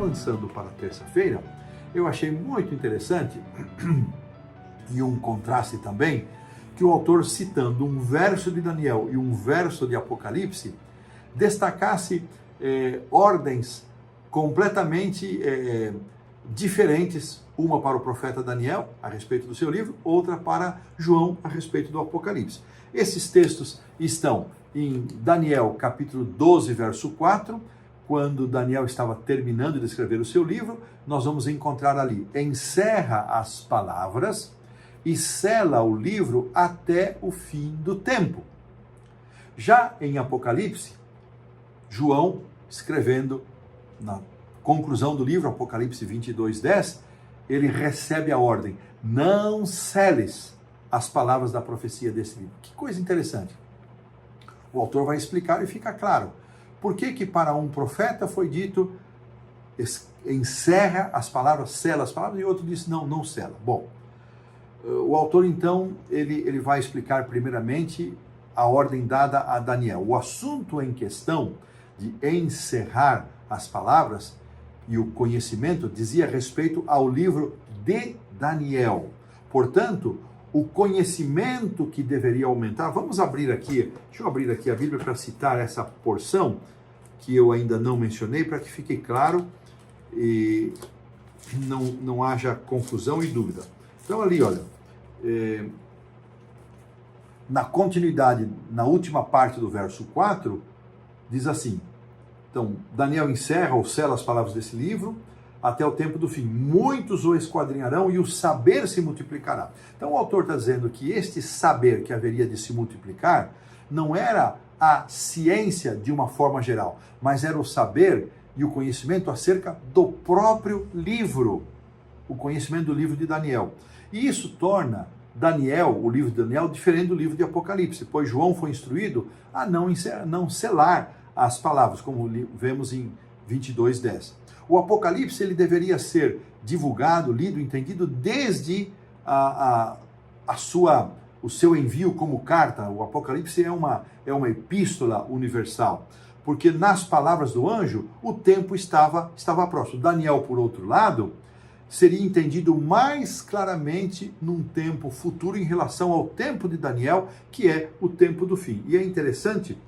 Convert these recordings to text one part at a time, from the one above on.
avançando para a terça-feira, eu achei muito interessante, e um contraste também, que o autor, citando um verso de Daniel e um verso de Apocalipse, destacasse ordens completamente diferentes, uma para o profeta Daniel, a respeito do seu livro, outra para João, a respeito do Apocalipse. Esses textos estão em Daniel, capítulo 12, verso 4, quando Daniel estava terminando de escrever o seu livro, nós vamos encontrar ali: encerra as palavras e sela o livro até o fim do tempo. Já em Apocalipse, João, escrevendo na conclusão do livro, Apocalipse 22:10, ele recebe a ordem: não seles as palavras da profecia desse livro. Que coisa interessante. O autor vai explicar e fica claro. Por que para um profeta foi dito encerra as palavras, sela as palavras, e outro disse não sela? Bom, o autor então, ele vai explicar primeiramente a ordem dada a Daniel. O assunto em questão de encerrar as palavras e o conhecimento dizia respeito ao livro de Daniel. Portanto, o conhecimento que deveria aumentar, vamos abrir aqui, deixa eu abrir aqui a Bíblia para citar essa porção que eu ainda não mencionei, para que fique claro e não haja confusão e dúvida. Então ali, olha, na continuidade, na última parte do verso 4, diz assim: então, Daniel encerra ou sela as palavras desse livro até o tempo do fim. Muitos o esquadrinharão e o saber se multiplicará. Então o autor está dizendo que este saber que haveria de se multiplicar não era a ciência de uma forma geral, mas era o saber e o conhecimento acerca do próprio livro, o conhecimento do livro de Daniel. E isso torna Daniel, o livro de Daniel, diferente do livro de Apocalipse, pois João foi instruído a não selar as palavras, como vemos em 22:10. O Apocalipse ele deveria ser divulgado, lido, entendido desde o seu envio como carta. O Apocalipse é uma epístola universal, porque nas palavras do anjo o tempo estava próximo. Daniel, por outro lado, seria entendido mais claramente num tempo futuro em relação ao tempo de Daniel, que é o tempo do fim. E é interessante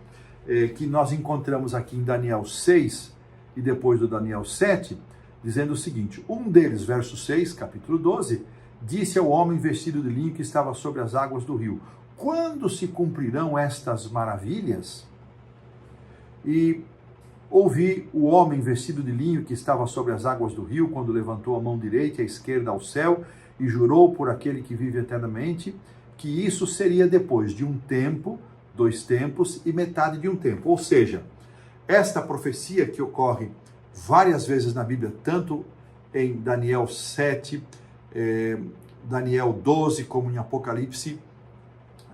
que nós encontramos aqui em Daniel 6 e depois do Daniel 7, dizendo o seguinte: um deles, verso 6, capítulo 12, disse ao homem vestido de linho que estava sobre as águas do rio: quando se cumprirão estas maravilhas? E ouvi o homem vestido de linho que estava sobre as águas do rio, quando levantou a mão direita e a esquerda ao céu, e jurou por aquele que vive eternamente, que isso seria depois de um tempo, 2 tempos e metade de um tempo. Ou seja, esta profecia que ocorre várias vezes na Bíblia, tanto em Daniel 7, Daniel 12, como em Apocalipse,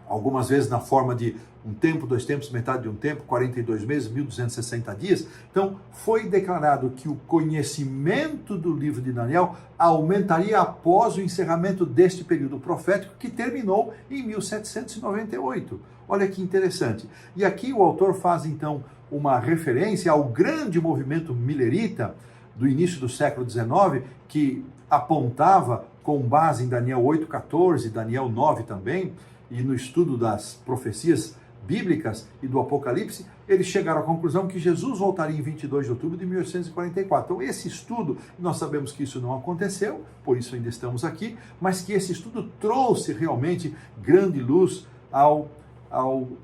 algumas vezes na forma de um tempo, 2 tempos, metade de um tempo, 42 meses, 1260 dias. Então, foi declarado que o conhecimento do livro de Daniel aumentaria após o encerramento deste período profético, que terminou em 1798. Olha que interessante. E aqui o autor faz, então, uma referência ao grande movimento milerita do início do século XIX, que apontava, com base em Daniel 8,14, Daniel 9 também, e no estudo das profecias bíblicas e do Apocalipse, eles chegaram à conclusão que Jesus voltaria em 22 de outubro de 1844. Então, esse estudo, nós sabemos que isso não aconteceu, por isso ainda estamos aqui, mas que esse estudo trouxe realmente grande luz ao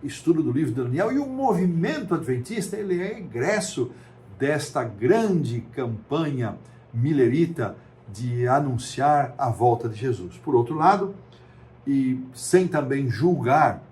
estudo do livro de Daniel, e o movimento adventista, ele é egresso desta grande campanha milerita de anunciar a volta de Jesus. Por outro lado, e sem também julgar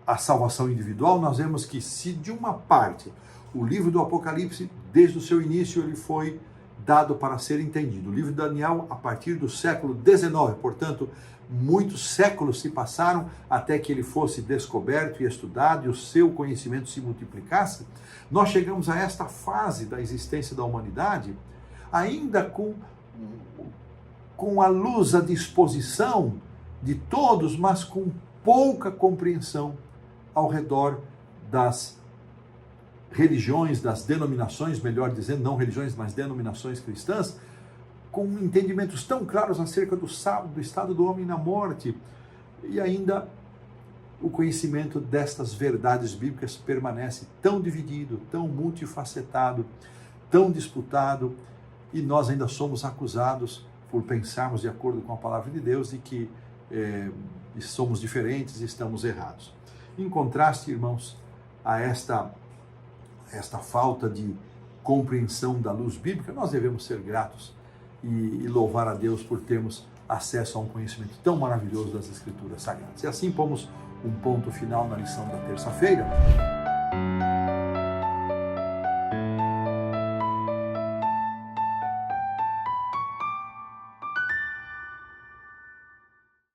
a salvação individual, nós vemos que se de uma parte o livro do Apocalipse, desde o seu início, ele foi dado para ser entendido. O livro de Daniel, a partir do século XIX, portanto, muitos séculos se passaram até que ele fosse descoberto e estudado e o seu conhecimento se multiplicasse. Nós chegamos a esta fase da existência da humanidade, ainda com a luz à disposição de todos, mas com pouca compreensão ao redor das religiões, das denominações, melhor dizendo, não religiões, mas denominações cristãs, com entendimentos tão claros acerca do estado do homem na morte, e ainda o conhecimento destas verdades bíblicas permanece tão dividido, tão multifacetado, tão disputado, e nós ainda somos acusados por pensarmos de acordo com a palavra de Deus de que somos diferentes e estamos errados. Em contraste, irmãos, a esta falta de compreensão da luz bíblica, nós devemos ser gratos e louvar a Deus por termos acesso a um conhecimento tão maravilhoso das Escrituras Sagradas. E assim pomos um ponto final na lição da terça-feira.